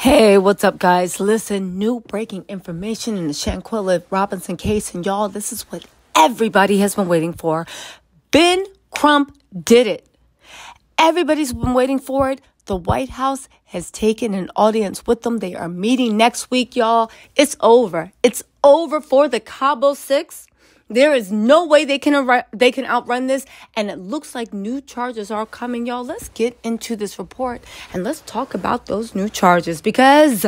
Hey, what's up, guys? Listen, new breaking information in the Shanquella Robinson case. And y'all, this is what everybody has been waiting for. Ben Crump did it. Everybody's been waiting for it. The White House has taken an audience with them. They are meeting next week, y'all. It's over. It's over for the Cabo Six. There is no way they can outrun this, and it looks like new charges are coming, y'all. Let's get into this report, and let's talk about those new charges because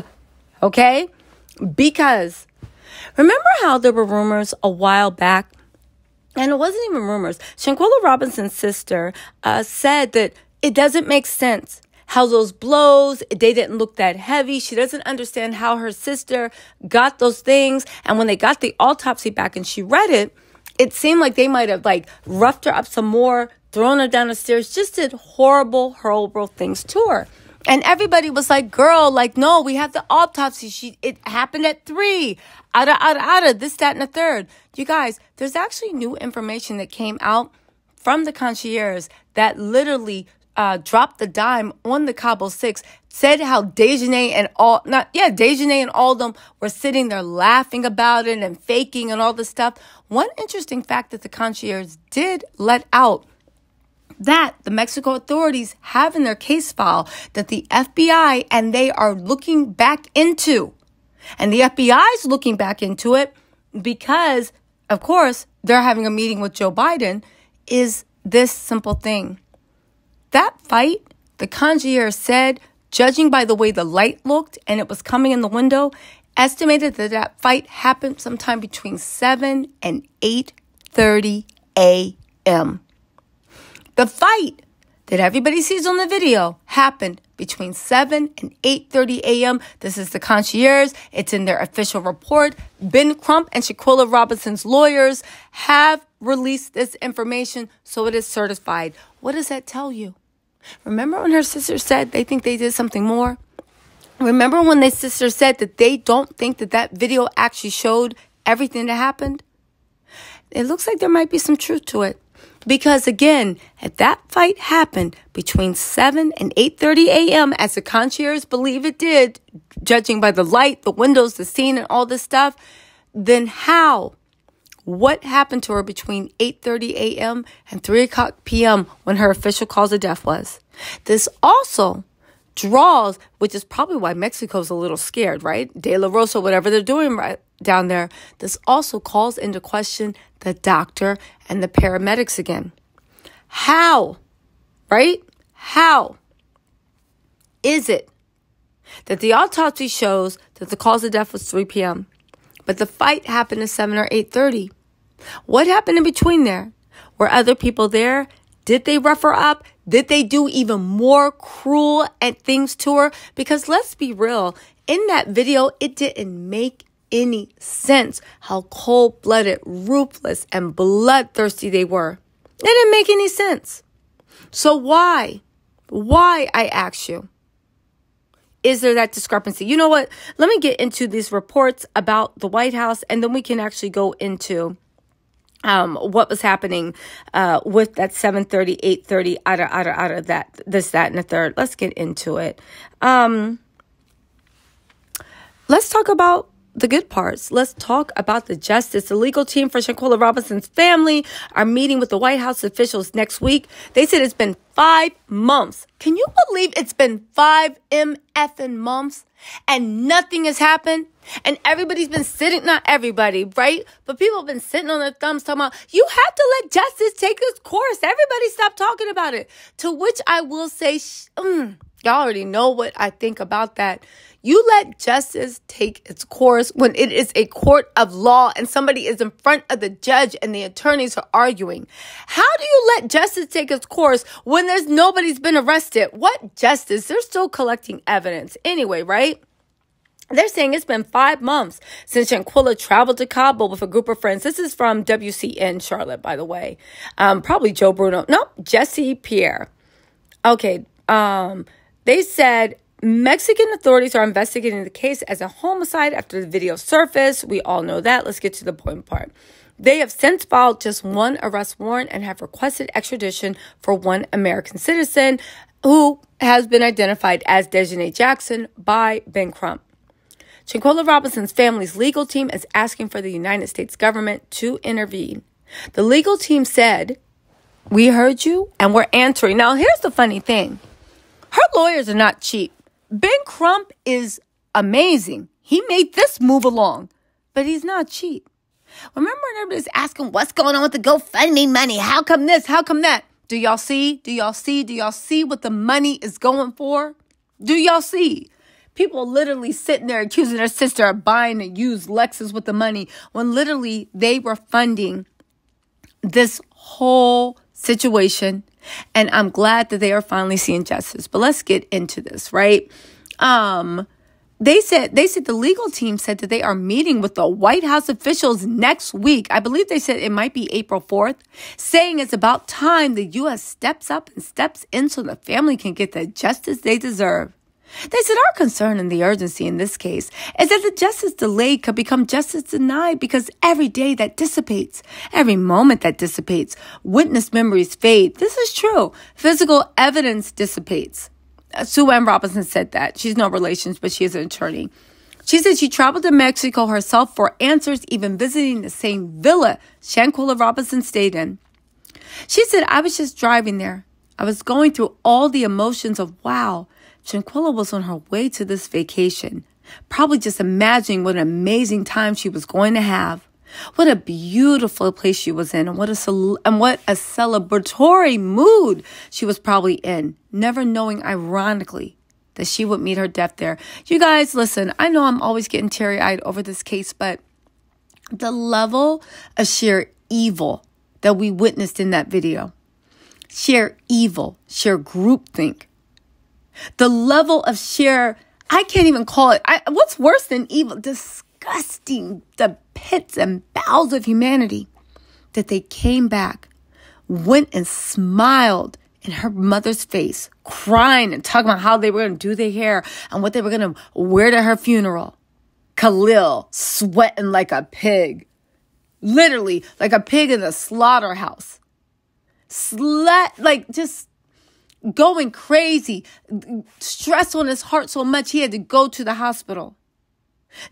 remember how there were rumors a while back, and it wasn't even rumors. Shanquella Robinson's sister said that it doesn't make sense how those blows, they didn't look that heavy. She doesn't understand how her sister got those things. And when they got the autopsy back and she read it, it seemed like they might have roughed her up some more, thrown her down the stairs, just did horrible things to her. And everybody was like, girl, no, we have the autopsy. It happened at 3. This, that, and the third. You guys, there's actually new information that came out from the concierge that literally dropped the dime on the Cabo Six, said how Dejanay and all of them were sitting there laughing about it and faking and all this stuff. One interesting fact that the concierge did let out that the Mexico authorities have in their case file that the FBI and they are looking back into. And the FBI is looking back into it because, of course, they're having a meeting with Joe Biden, is this simple thing. That fight, the concierge said, judging by the way the light looked and it was coming in the window, estimated that fight happened sometime between 7 and 8:30 a.m. The fight that everybody sees on the video happened between 7 and 8:30 a.m. This is the concierge. It's in their official report. Ben Crump and Shanquella Robinson's lawyers have released this information, so it is certified. What does that tell you? Remember when her sister said they think they did something more? Remember when their sister said that they don't think that video actually showed everything that happened? It looks like there might be some truth to it. Because again, if that fight happened between 7 and 8:30 a.m., as the concierge believe it did, judging by the light, the windows, the scene, and all this stuff, then how? What happened to her between 8:30 a.m. and 3 o'clock p.m. when her official cause of death was? This also draws, which is probably why Mexico's a little scared, right? De La Rosa, whatever they're doing right down there. This also calls into question the doctor and the paramedics again. How, right? How is it that the autopsy shows that the cause of death was 3 p.m., but the fight happened at 7 or 8:30. What happened in between there? Were other people there? Did they rough her up? Did they do even more cruel things to her? Because let's be real, in that video, it didn't make any sense how cold-blooded, ruthless, and bloodthirsty they were. It didn't make any sense. So why? Why, I ask you? Is there that discrepancy? You know what? Let me get into these reports about the White House, and then we can actually go into what was happening with that 7:30, 8:30, out of that, this, that, and the third. Let's get into it. Let's talk about the good parts. Let's talk about the justice. The legal team for Shanquella Robinson's family are meeting with the White House officials next week. They said it's been 5 months. Can you believe it's been 5 effing months and nothing has happened? And everybody's been sitting, not everybody, right? But people have been sitting on their thumbs talking about, you have to let justice take its course. Everybody stop talking about it. To which I will say, y'all already know what I think about that. You let justice take its course when it is a court of law and somebody is in front of the judge and the attorneys are arguing. How do you let justice take its course when nobody's been arrested? What justice? They're still collecting evidence. Anyway, right? They're saying it's been 5 months since Shanquella traveled to Cabo with a group of friends. This is from WCN Charlotte, by the way. Probably Joe Bruno. No, Jesse Pierre. Okay. They said Mexican authorities are investigating the case as a homicide after the video surfaced. We all know that. Let's get to the point part. They have since filed just one arrest warrant and have requested extradition for one American citizen. who has been identified as Desjanée Jackson by Ben Crump. Shanquella Robinson's family's legal team is asking for the United States government to intervene. The legal team said, "We heard you and we're answering." Now, here's the funny thing. Her lawyers are not cheap. Ben Crump is amazing. He made this move along, but he's not cheap. Remember when everybody's asking what's going on with the GoFundMe money? How come this? How come that? Do y'all see? Do y'all see? Do y'all see what the money is going for? Do y'all see? People literally sitting there accusing their sister of buying a used Lexus with the money when literally they were funding this whole situation. And I'm glad that they are finally seeing justice. But let's get into this, right? They said the legal team said that they are meeting with the White House officials next week. I believe they said it might be April 4th, saying it's about time the U.S. steps up and steps in so the family can get the justice they deserve. They said our concern and the urgency in this case is that the justice delayed could become justice denied because every day that dissipates, every moment that dissipates, witness memories fade. This is true. Physical evidence dissipates. Sue Ann Robinson said that. She's no relations, but she is an attorney. She said she traveled to Mexico herself for answers, even visiting the same villa Shanquella Robinson stayed in. She said, "I was just driving there. I was going through all the emotions of, wow, Shanquella was on her way to this vacation, probably just imagining what an amazing time she was going to have. What a beautiful place she was in, and what a celebratory mood she was probably in, never knowing, ironically, that she would meet her death there." You guys, listen, I know I'm always getting teary-eyed over this case, but the level of sheer evil that we witnessed in that video, sheer evil, sheer groupthink, the level of sheer, I can't even call it, what's worse than evil? Disgusting, the pits and bowels of humanity, that they came back, went and smiled in her mother's face, crying and talking about how they were going to do their hair and what they were going to wear to her funeral. Khalil sweating like a pig, literally like a pig in the slaughterhouse, just going crazy, stress on his heart so much he had to go to the hospital.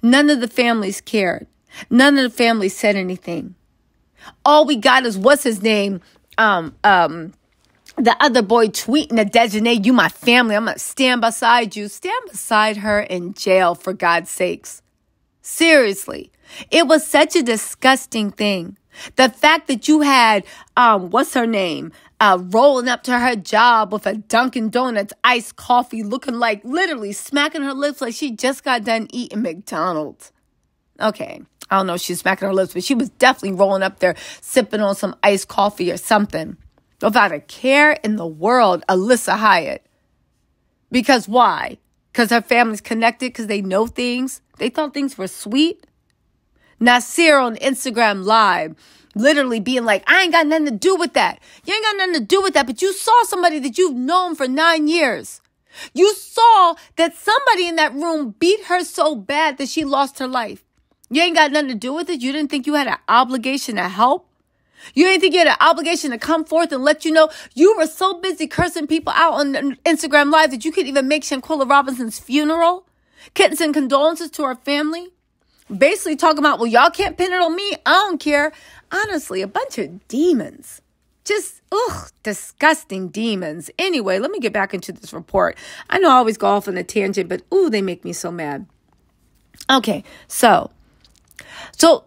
None of the families cared. None of the families said anything. All we got is, what's his name? The other boy tweeting at Desjanée, "You my family. I'm going to stand beside you." Stand beside her in jail, for God's sakes. Seriously. It was such a disgusting thing. The fact that you had, what's her name? Rolling up to her job with a Dunkin' Donuts iced coffee, looking like, literally smacking her lips like she just got done eating McDonald's. Okay, I don't know if she's smacking her lips, but she was definitely rolling up there, sipping on some iced coffee or something. Without a care in the world, Alyssa Hyatt. Because why? Because her family's connected, because they know things. They thought things were sweet. Nasir on Instagram Live, literally being like, "I ain't got nothing to do with that. You ain't got nothing to do with that." But you saw somebody that you've known for 9 years. You saw that somebody in that room beat her so bad that she lost her life. You ain't got nothing to do with it. You didn't think you had an obligation to help. You didn't think you had an obligation to come forth and let you know. You were so busy cursing people out on Instagram Live that you couldn't even make Shanquella Robinson's funeral. Couldn't send condolences to her family. Basically talking about, well, y'all can't pin it on me. I don't care. Honestly, a bunch of demons. Just, disgusting demons. Anyway, let me get back into this report. I know I always go off on a tangent, but they make me so mad. Okay, so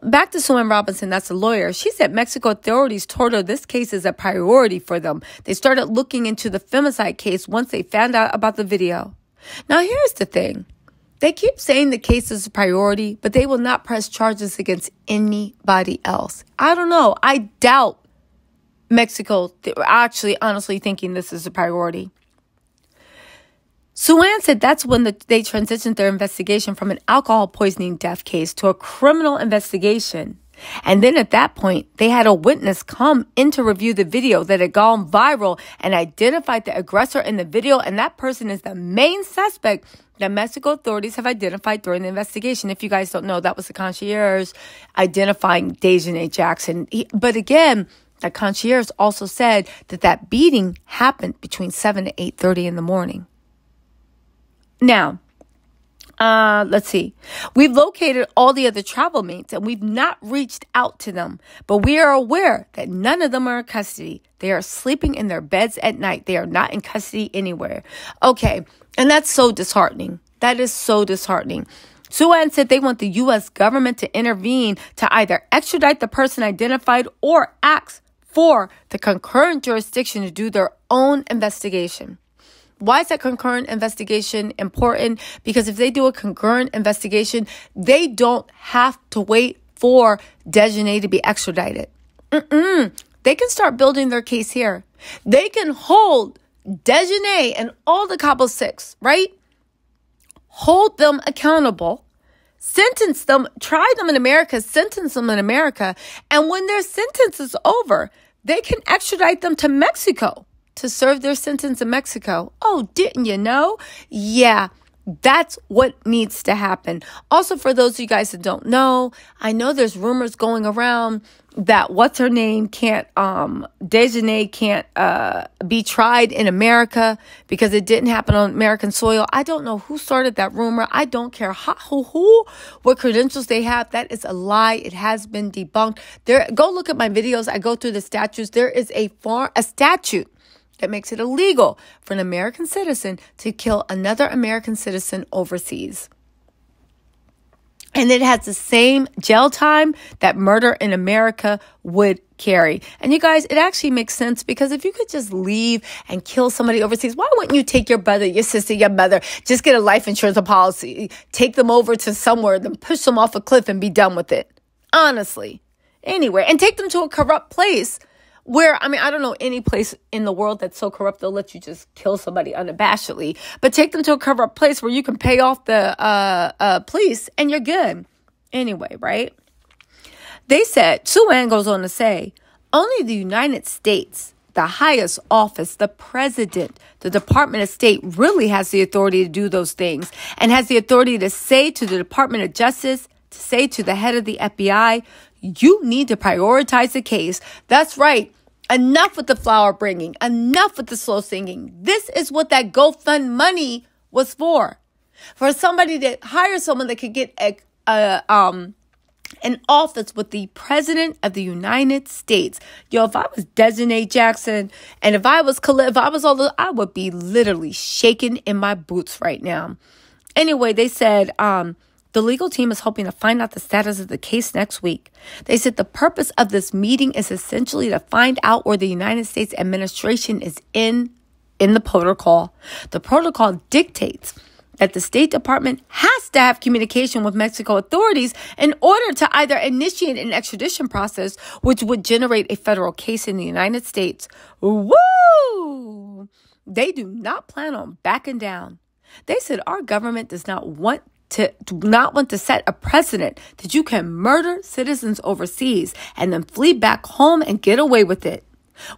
back to Sue Ann Robinson, that's a lawyer. She said Mexico authorities told her this case is a priority for them. They started looking into the femicide case once they found out about the video. Now, here's the thing. They keep saying the case is a priority, but they will not press charges against anybody else. I don't know. I doubt Mexico actually honestly thinking this is a priority. Sue Ann said that's when they transitioned their investigation from an alcohol poisoning death case to a criminal investigation. And then at that point, they had a witness come in to review the video that had gone viral and identified the aggressor in the video. And that person is the main suspect that Mexico authorities have identified during the investigation. If you guys don't know, that was the concierge identifying Desjanée Jackson. But again, The concierge also said that beating happened between 7 to 8:30 in the morning. Now, let's see. We've located all the other travel mates and we've not reached out to them, but we are aware that none of them are in custody. They are sleeping in their beds at night. They are not in custody anywhere. Okay. And that's so disheartening. That is so disheartening. Suan said they want the U.S. government to intervene to either extradite the person identified or ask for the concurrent jurisdiction to do their own investigation. Why is that concurrent investigation important? Because if they do a concurrent investigation, they don't have to wait for Dejanay to be extradited. They can start building their case here. They can hold Dejanay and all the Cabo Six, right? Hold them accountable, sentence them, try them in America, sentence them in America. And when their sentence is over, they can extradite them to Mexico to serve their sentence in Mexico. Oh, didn't you know? Yeah, that's what needs to happen. Also, for those of you guys that don't know, I know there's rumors going around that Dejanay can't be tried in America because it didn't happen on American soil. I don't know who started that rumor. I don't care what credentials they have. That is a lie. It has been debunked. Go look at my videos. I go through the statutes. There is a statute that makes it illegal for an American citizen to kill another American citizen overseas. And it has the same jail time that murder in America would carry. And you guys, it actually makes sense because if you could just leave and kill somebody overseas, why wouldn't you take your brother, your sister, your mother, just get a life insurance policy, take them over to somewhere, then push them off a cliff and be done with it? Honestly. Anyway, and take them to a corrupt place where, I don't know any place in the world that's so corrupt they'll let you just kill somebody unabashedly. But take them to a corrupt place where you can pay off the police and you're good. Anyway, right? They said, Suan goes on to say, only the United States, the highest office, the president, the Department of State really has the authority to do those things and has the authority to say to the Department of Justice, to say to the head of the FBI, you need to prioritize the case. That's right. Enough with the flower bringing. Enough with the slow singing. This is what that GoFund money was for. For somebody to hire someone that could get an office with the president of the United States. Yo, if I was Dejanay Jackson and if I was Khalid, if I was all the, I would be literally shaking in my boots right now. Anyway, they said, the legal team is hoping to find out the status of the case next week. They said the purpose of this meeting is essentially to find out where the United States administration is in the protocol. The protocol dictates that the State Department has to have communication with Mexico authorities in order to either initiate an extradition process, which would generate a federal case in the United States. Woo! They do not plan on backing down. They said our government does not want to set a precedent that you can murder citizens overseas and then flee back home and get away with it.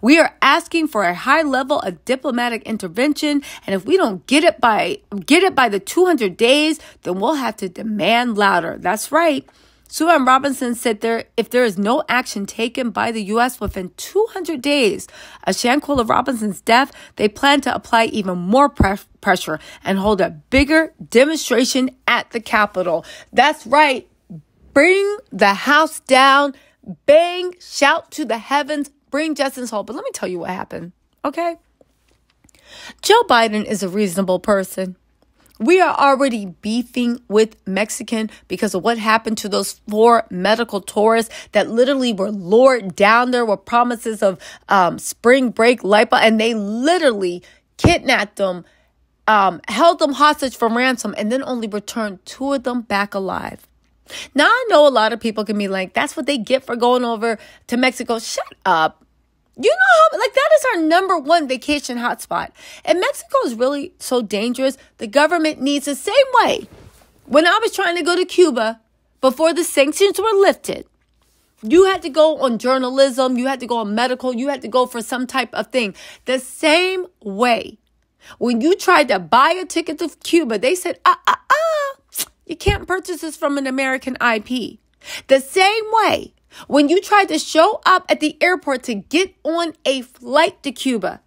We are asking for a high level of diplomatic intervention, and if we don't get it by the 200 days, then we'll have to demand louder. That's right. Suan Robinson said if there is no action taken by the U.S. within 200 days of Shanquella Robinson's death, they plan to apply even more pressure and hold a bigger demonstration at the Capitol. That's right. Bring the house down. Bang. Shout to the heavens. Bring justice home. But let me tell you what happened. Okay? Joe Biden is a reasonable person. We are already beefing with Mexican because of what happened to those 4 medical tourists that literally were lured down there with promises of spring break, LIPA, and they literally kidnapped them, held them hostage for ransom, and then only returned 2 of them back alive. Now, I know a lot of people can be like, that's what they get for going over to Mexico. Shut up. You know how, that is our number 1 vacation hotspot. And Mexico is really so dangerous. The government needs the same way. When I was trying to go to Cuba, before the sanctions were lifted, you had to go on journalism, you had to go on medical, you had to go for some type of thing. The same way. When you tried to buy a ticket to Cuba, they said, you can't purchase this from an American IP. The same way. When you tried to show up at the airport to get on a flight to Cuba,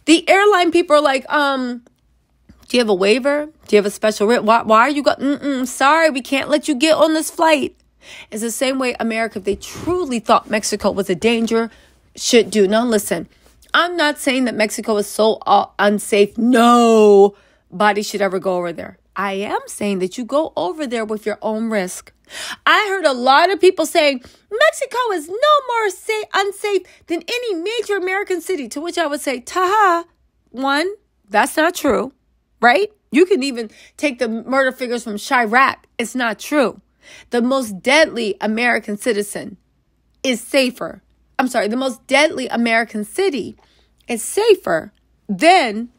the airline people are like, do you have a waiver? Do you have a special writ? Why are you sorry, we can't let you get on this flight. It's the same way America, if they truly thought Mexico was a danger, should do. Now, listen, I'm not saying that Mexico is so unsafe. Nobody should ever go over there. I am saying that you go over there with your own risk. I heard a lot of people saying Mexico is no more unsafe than any major American city, to which I would say, one, that's not true, right? You can even take the murder figures from Chirac. It's not true. The most deadly American citizen is safer. The most deadly American city is safer than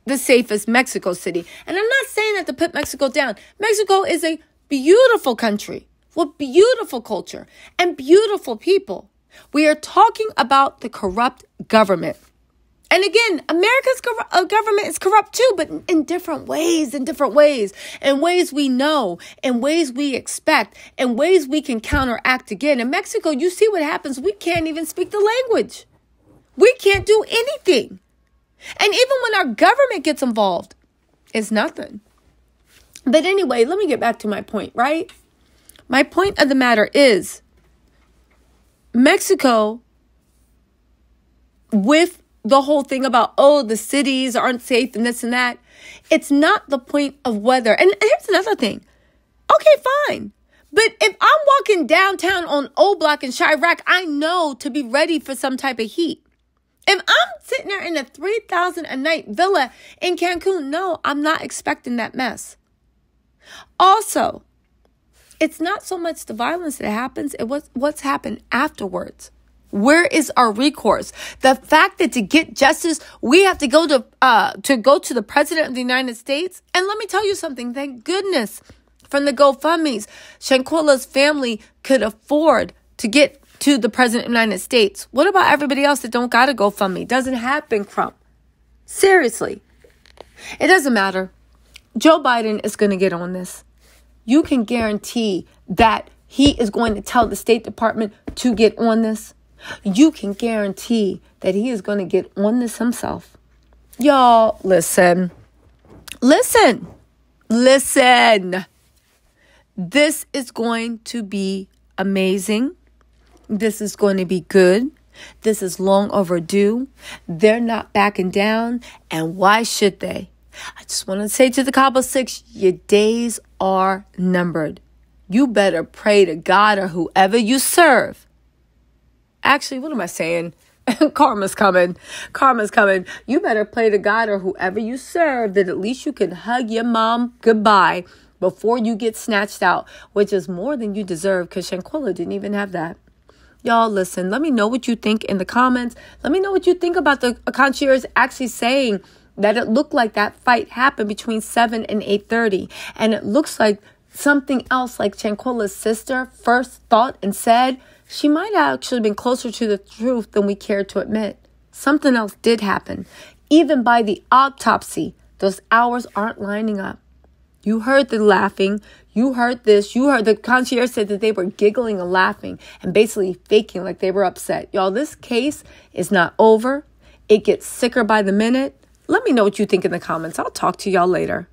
the safest Mexico City. And I'm not saying that to put Mexico down. Mexico is a beautiful country with beautiful culture and beautiful people. We are talking about the corrupt government. And again, America's government is corrupt too, but in different ways, in ways we know, in ways we expect, in ways we can counteract again. In Mexico, you see what happens. We can't even speak the language. We can't do anything. And even when our government gets involved, it's nothing. But anyway, let me get back to my point, right? My point of the matter is Mexico, with the whole thing about, the cities aren't safe and this and that, it's not the point of whether. And here's another thing. Okay, fine. But if I'm walking downtown on O Block in Chirac, I know to be ready for some type of heat. If I'm sitting there in a $3,000 a night villa in Cancun, no, I'm not expecting that mess. Also, it's not so much the violence that happens, it's what's happened afterwards. Where is our recourse? The fact that to get justice, we have to go to the president of the United States. And let me tell you something. Thank goodness from the GoFundMes, Shanquella's family could afford to get to the president of the United States. What about everybody else that don't got a GoFundMe? Doesn't have been crump. Seriously. It doesn't matter. Joe Biden is going to get on this. You can guarantee that he is going to tell the State Department to get on this. You can guarantee that he is going to get on this himself. Y'all, listen. This is going to be amazing. This is going to be good. This is long overdue. They're not backing down. And why should they? I just want to say to the Cabo Six, your days are numbered. You better pray to God or whoever you serve. Actually, what am I saying? Karma's coming. You better pray to God or whoever you serve that at least you can hug your mom goodbye before you get snatched out, which is more than you deserve because Shanquella didn't even have that. Y'all, listen, let me know what you think in the comments. Let me know what you think about the concierge actually saying that it looked like that fight happened between 7 and 8:30. And it looks like something else, like Shanquella's sister first thought and said, she might have actually been closer to the truth than we care to admit. Something else did happen. Even by the autopsy, those hours aren't lining up. You heard the laughing. You heard this. You heard the concierge said that they were giggling and laughing and basically faking like they were upset. Y'all, this case is not over. It gets sicker by the minute. Let me know what you think in the comments. I'll talk to y'all later.